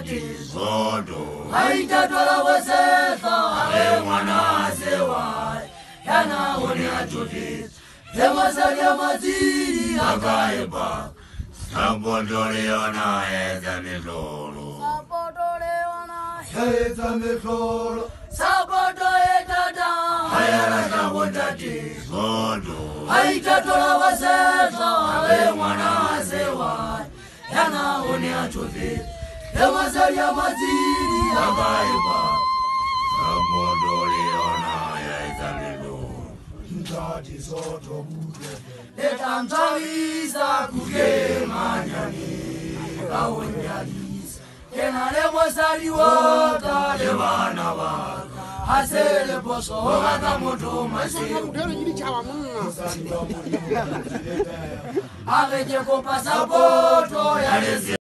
tatizoto haitatola wasetha ale mwana sewa yana honi atuti Dewasalia maziri akaiba Sabodoleona eza mitolo eza mitolo Sabodo etata hayarata tatizoto haitatola wasetha ale mwana sewa yana honi atuti Dewasalia maziri akaiba Sabodoleona eza mitolo Tatizoto Etamtaliza kukemanyani Kawenyalis Kenale wasali waka Levana waka Hasele poso Waka moto masiru Aveje ko pasapoto ya lezi